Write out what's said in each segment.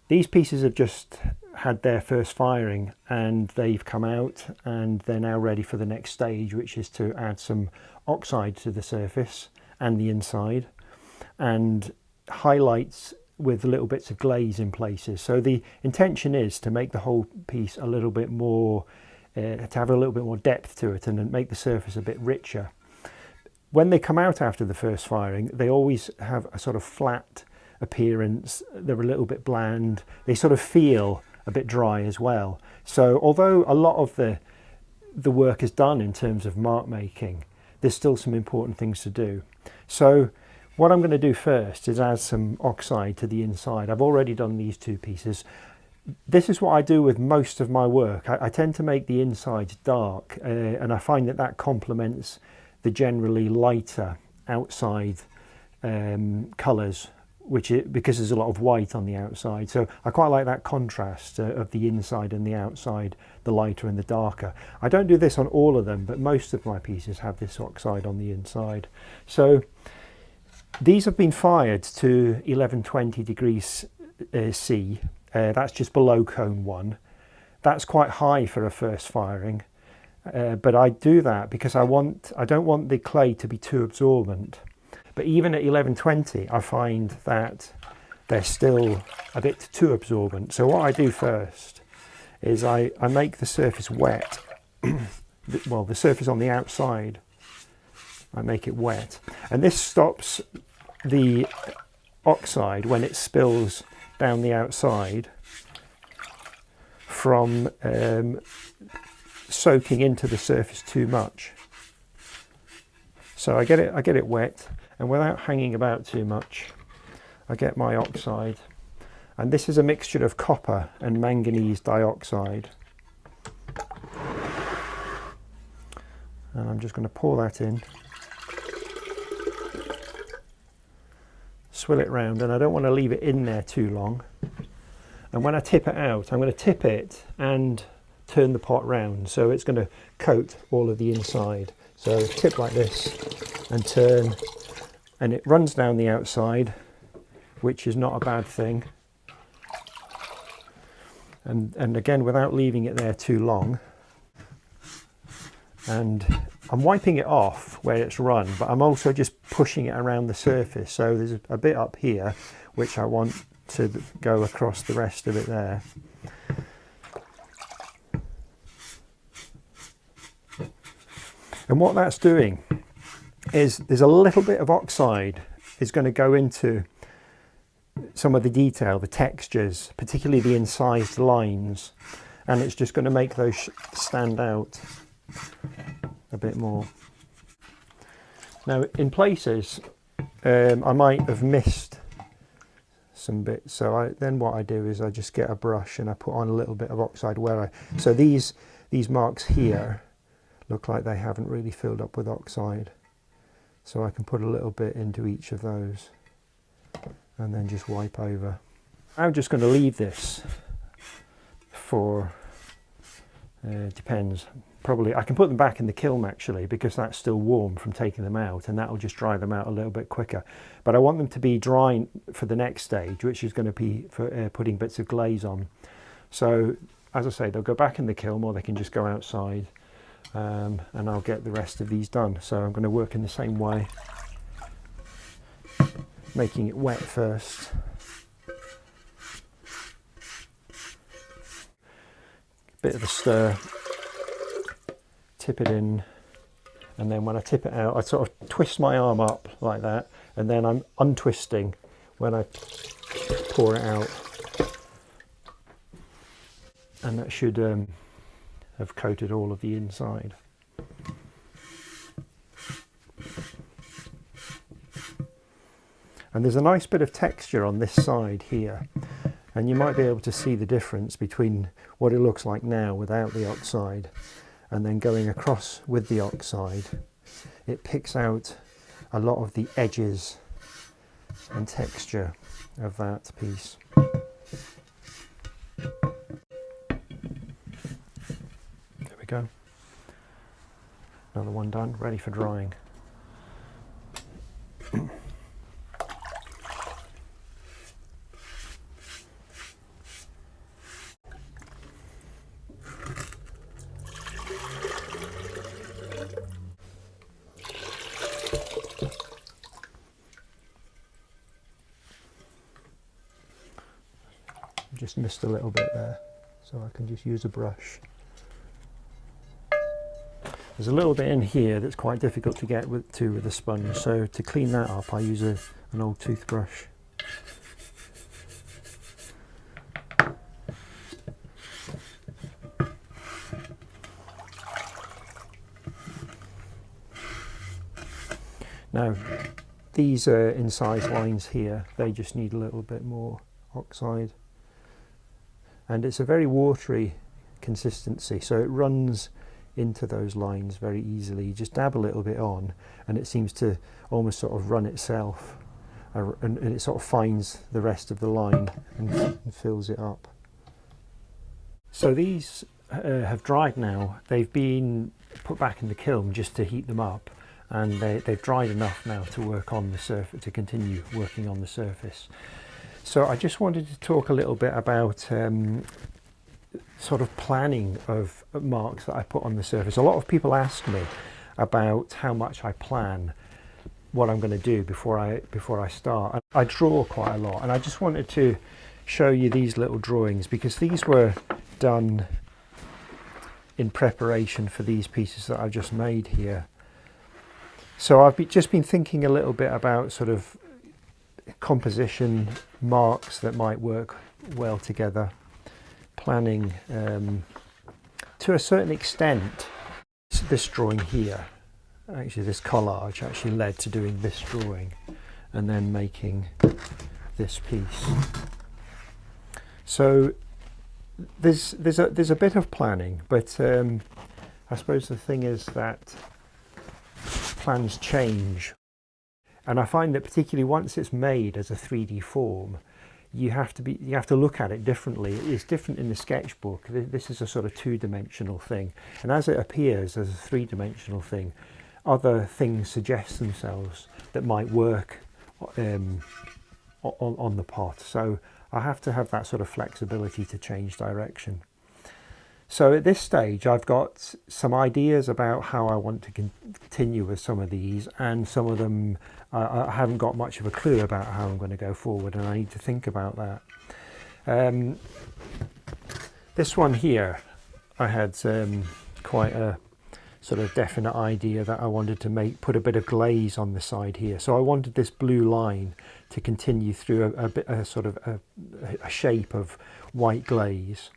These pieces have just had their first firing and they've come out and they're now ready for the next stage, which is to add some oxide to the surface and the inside, and highlights with little bits of glaze in places. So the intention is to make the whole piece a little bit more, to have a little bit more depth to it and make the surface a bit richer. When they come out after the first firing, they always have a sort of flat appearance. They're a little bit bland. They sort of feel a bit dry as well. So although a lot of the work is done in terms of mark making, there's still some important things to do. So what I'm going to do first is add some oxide to the inside. I've already done these two pieces. This is what I do with most of my work. I tend to make the insides dark, and I find that that complements the generally lighter outside colours, because there's a lot of white on the outside. So I quite like that contrast of the inside and the outside, the lighter and the darker. I don't do this on all of them, but most of my pieces have this oxide on the inside. So these have been fired to 1120 degrees C. That's just below cone 1. That's quite high for a first firing, but I do that because I don't want the clay to be too absorbent. But even at 1120, I find that they're still a bit too absorbent. So what I do first is I make the surface wet. Well, the surface on the outside, I make it wet. And this stops the oxide, when it spills down the outside, from soaking into the surface too much. So I get it wet, and without hanging about too much, I get my oxide. And this is a mixture of copper and manganese dioxide. And I'm just going to pour that in, swill it round, and I don't want to leave it in there too long. And when I tip it out, I'm going to tip it and turn the pot round, so it's going to coat all of the inside. So tip like this and turn, and it runs down the outside, which is not a bad thing. And again, without leaving it there too long. And I'm wiping it off where it's run, but I'm also just pushing it around the surface. So there's a bit up here which I want to go across the rest of it there. And what that's doing is there's a little bit of oxide is going to go into some of the detail, the textures, particularly the incised lines, and it's just going to make those stand out a bit more. Now in places I might have missed some bits, so then what I do is I just get a brush and I put on a little bit of oxide so these marks here look like they haven't really filled up with oxide, so I can put a little bit into each of those and then just wipe over. I'm just going to leave this for depends, probably I can put them back in the kiln actually, because that's still warm from taking them out, and that'll just dry them out a little bit quicker. But I want them to be dry for the next stage, which is going to be for putting bits of glaze on. So as I say, they'll go back in the kiln, or they can just go outside, and I'll get the rest of these done. So I'm going to work in the same way, making it wet first. Bit of a stir, tip it in, and then when I tip it out, I sort of twist my arm up like that, and then I'm untwisting when I pour it out, and that should have coated all of the inside. And there's a nice bit of texture on this side here, and you might be able to see the difference between what it looks like now without the oxide and then going across with the oxide. It picks out a lot of the edges and texture of that piece. There we go. Another one done, ready for drying. just missed a little bit there, so I can just use a brush. There's a little bit in here that's quite difficult to get to with a sponge, so to clean that up I use an old toothbrush. Now these incised lines here, they just need a little bit more oxide, and it's a very watery consistency, so it runs into those lines very easily. You just dab a little bit on and it seems to almost sort of run itself, and it sort of finds the rest of the line and fills it up. So these have dried now. They've been put back in the kiln just to heat them up, and they've dried enough now to work on the surface, to continue working on the surface. So I just wanted to talk a little bit about sort of planning of marks that I put on the surface. A lot of people ask me about how much I plan what I'm going to do before I start. I draw quite a lot, and I just wanted to show you these little drawings because these were done in preparation for these pieces that I've just made here. So I've just been thinking a little bit about sort of composition marks that might work well together, planning to a certain extent. This drawing here, actually this collage actually led to doing this drawing and then making this piece. So there's a bit of planning, but I suppose the thing is that plans change, and I find that particularly once it's made as a 3D form, you have to look at it differently. It's different in the sketchbook. This is a sort of two-dimensional thing, and as it appears as a three-dimensional thing, other things suggest themselves that might work on the pot. So I have to have that sort of flexibility to change direction. So at this stage I've got some ideas about how I want to continue with some of these, and some of them I haven't got much of a clue about how I'm going to go forward, and I need to think about that. This one here, I had quite a sort of definite idea that I wanted to put a bit of glaze on the side here. So I wanted this blue line to continue through a sort of a shape of white glaze,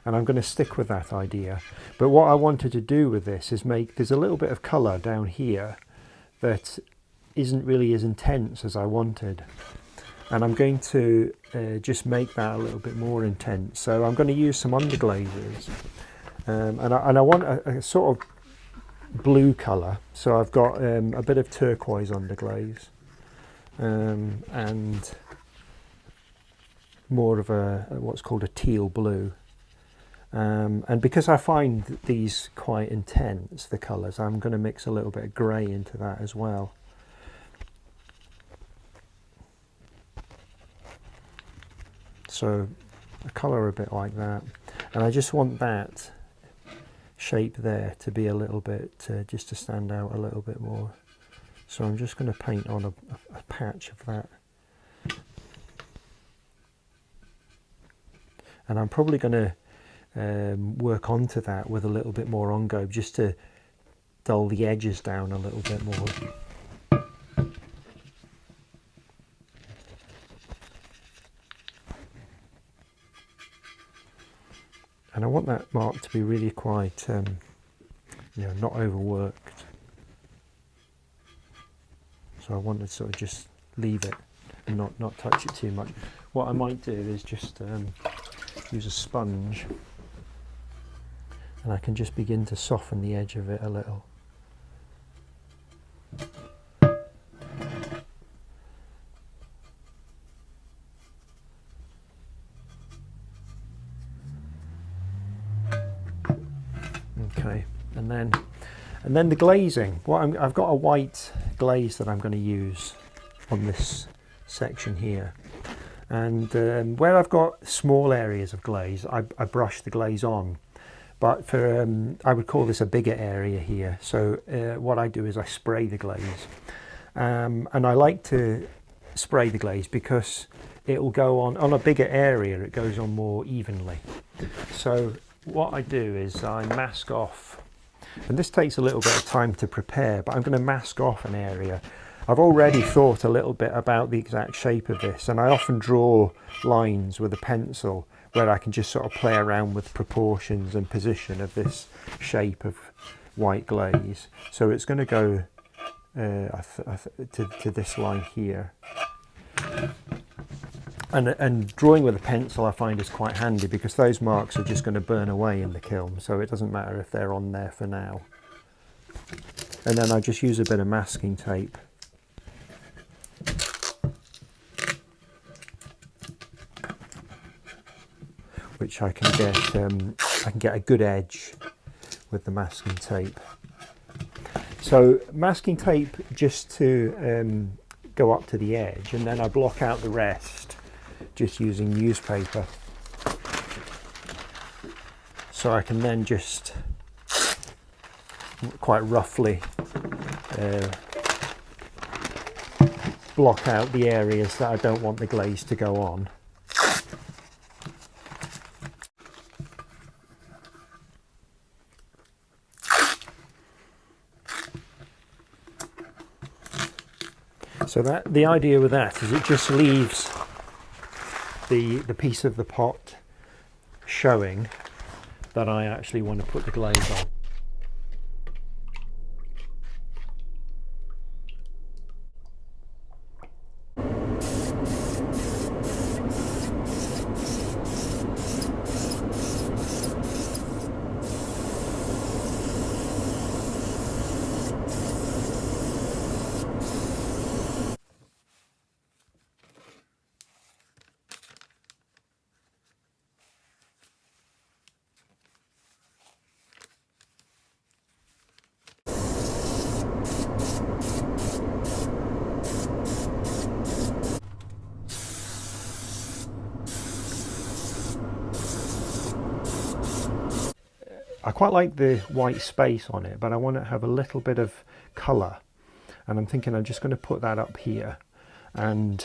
and I'm going to stick with that idea. But what I wanted to do with this is there's a little bit of colour down here that isn't really as intense as I wanted, and I'm going to just make that a little bit more intense. So I'm going to use some underglazes, and I want a sort of blue colour. So I've got a bit of turquoise underglaze, and more of what's called a teal blue. And because I find these quite intense, the colours, I'm going to mix a little bit of grey into that as well. So a colour a bit like that, and I just want that shape there to be a little bit, just to stand out a little bit more. So I'm just going to paint on a patch of that, and I'm probably going to work onto that with a little bit more ongo, just to dull the edges down a little bit more. And I want that mark to be really quite, not overworked. So I want to sort of just leave it and not touch it too much. What I might do is just use a sponge, and I can just begin to soften the edge of it a little. Okay, and then the glazing. I've got a white glaze that I'm going to use on this section here, and where I've got small areas of glaze, I brush the glaze on. But for I would call this a bigger area here. So what I do is I spray the glaze, and I like to spray the glaze because it will go on a bigger area, it goes on more evenly. So what I do is I mask off, and this takes a little bit of time to prepare, but I'm going to mask off an area. I've already thought a little bit about the exact shape of this, and I often draw lines with a pencil where I can just sort of play around with proportions and position of this shape of white glaze. So it's going to go to this line here. And drawing with a pencil I find is quite handy, because those marks are just going to burn away in the kiln, so it doesn't matter if they're on there for now. And then I just use a bit of masking tape. Which I can get a good edge with the masking tape. So masking tape just to go up to the edge, and then I block out the rest just using newspaper. So I can then just quite roughly block out the areas that I don't want the glaze to go on. So the idea with that is it just leaves the piece of the pot showing that I actually want to put the glaze on. I quite like the white space on it, but I want to have a little bit of colour, and I'm thinking I'm just going to put that up here. And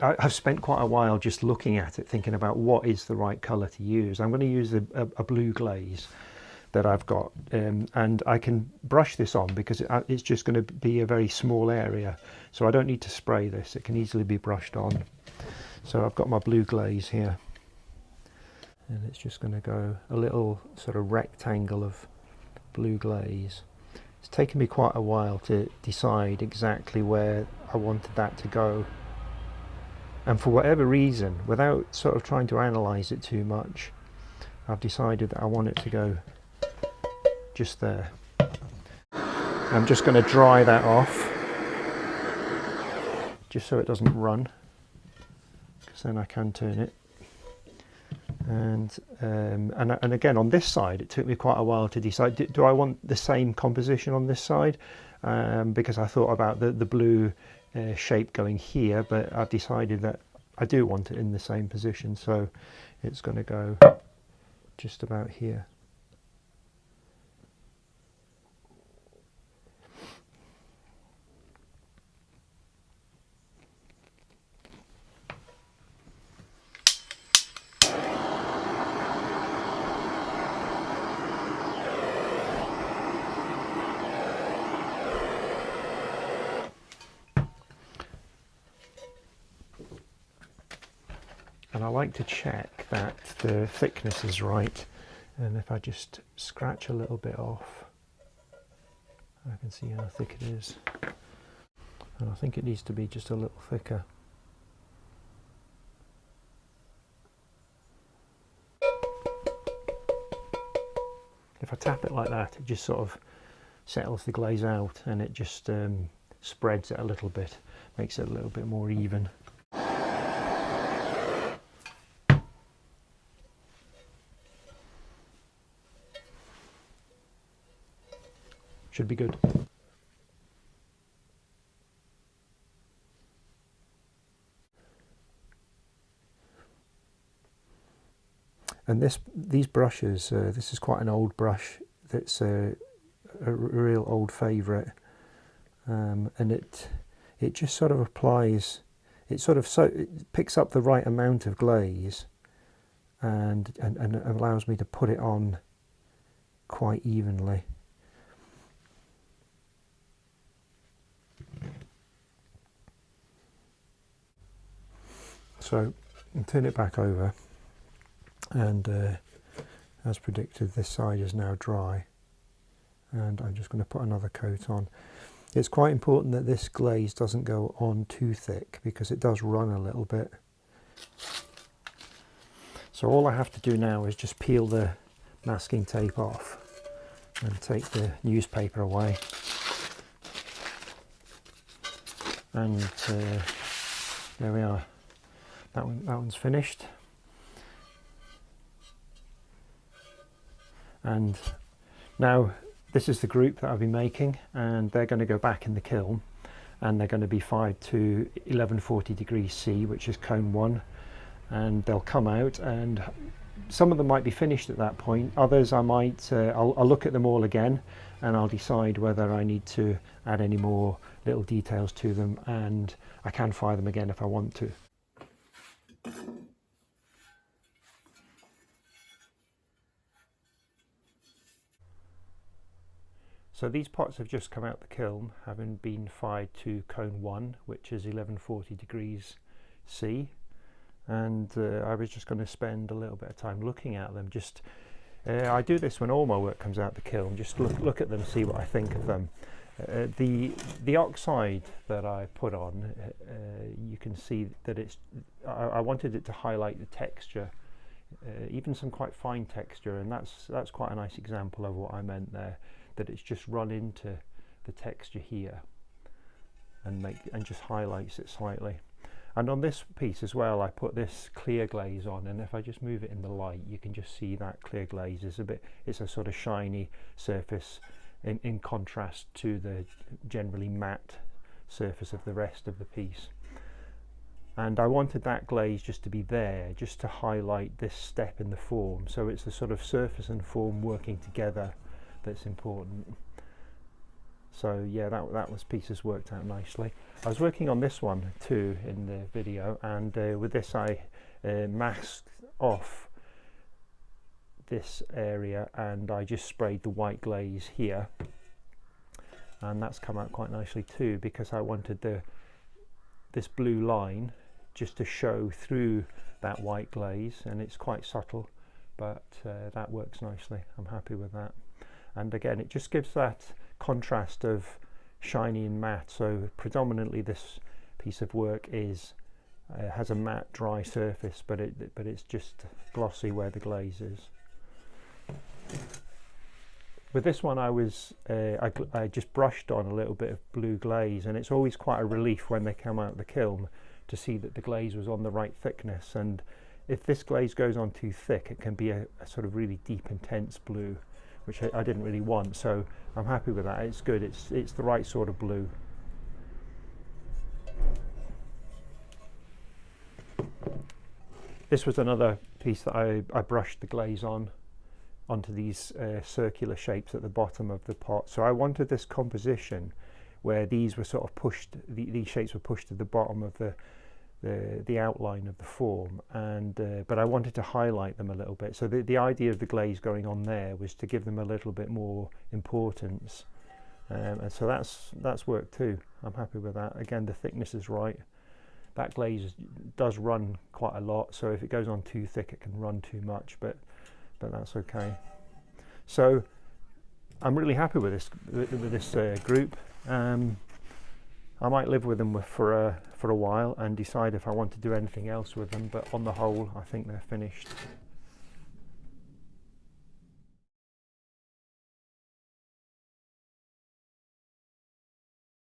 I've spent quite a while just looking at it, thinking about what is the right colour to use. I'm going to use a blue glaze that I've got, and I can brush this on because it's just going to be a very small area, so I don't need to spray this, it can easily be brushed on. So I've got my blue glaze here, and it's just going to go a little sort of rectangle of blue glaze. It's taken me quite a while to decide exactly where I wanted that to go, and for whatever reason, without sort of trying to analyse it too much, I've decided that I want it to go just there. I'm just going to dry that off just so it doesn't run, because then I can turn it. And again, on this side it took me quite a while to decide, do I want the same composition on this side, because I thought about the blue shape going here, but I've decided that I do want it in the same position, so it's going to go just about here. And I like to check that the thickness is right, and if I just scratch a little bit off, I can see how thick it is, and I think it needs to be just a little thicker. If I tap it like that, it just sort of settles the glaze out, and it just spreads it a little bit, makes it a little bit more even. Should be good. And these brushes, this is quite an old brush. That's a real old favourite, and it just sort of applies it sort of it picks up the right amount of glaze and allows me to put it on quite evenly. So I'll turn it back over, and as predicted, this side is now dry, and I'm just going to put another coat on. It's quite important that this glaze doesn't go on too thick because it does run a little bit. So all I have to do now is just peel the masking tape off and take the newspaper away, and there we are. That one's finished. And now this is the group that I've been making, and they're going to go back in the kiln, and they're going to be fired to 1140 degrees C, which is cone 1, and they'll come out, and some of them might be finished at that point. Others I might I'll look at them all again, and I'll decide whether I need to add any more little details to them, and I can fire them again if I want to. So these pots have just come out the kiln, having been fired to cone 1, which is 1140 degrees C, and I was just going to spend a little bit of time looking at them. Just I do this when all my work comes out the kiln, just look at them, see what I think of them. The oxide that I put on, you can see that I wanted it to highlight the texture, even some quite fine texture, and that's quite a nice example of what I meant there, that it's just run into the texture here and just highlights it slightly. And on this piece as well, I put this clear glaze on, and if I just move it in the light, you can just see that clear glaze is it's a sort of shiny surface in contrast to the generally matte surface of the rest of the piece. And I wanted that glaze just to be there, just to highlight this step in the form. So it's the sort of surface and form working together that's important. So yeah, that piece worked out nicely. I was working on this one too in the video, and with this I masked off this area, and I just sprayed the white glaze here, and that's come out quite nicely too, because I wanted this blue line just to show through that white glaze, and it's quite subtle, but that works nicely. I'm happy with that. And again, it just gives that contrast of shiny and matte. So predominantly this piece of work has a matte dry surface, but it's just glossy where the glaze is. With this one, I just brushed on a little bit of blue glaze, and it's always quite a relief when they come out of the kiln to see that the glaze was on the right thickness. And if this glaze goes on too thick, it can be a sort of really deep, intense blue, which I didn't really want. So I'm happy with that. It's good. It's the right sort of blue. This was another piece that I brushed the glaze onto these circular shapes at the bottom of the pot. So I wanted this composition where these were sort of pushed, these shapes were pushed to the bottom of the outline of the form, and but I wanted to highlight them a little bit. So the idea of the glaze going on there was to give them a little bit more importance, and so that's worked too. I'm happy with that. Again, the thickness is right. That glaze does run quite a lot, so if it goes on too thick, it can run too much, but that's okay. So I'm really happy with this group. I might live with them for a while and decide if I want to do anything else with them, but on the whole, I think they're finished.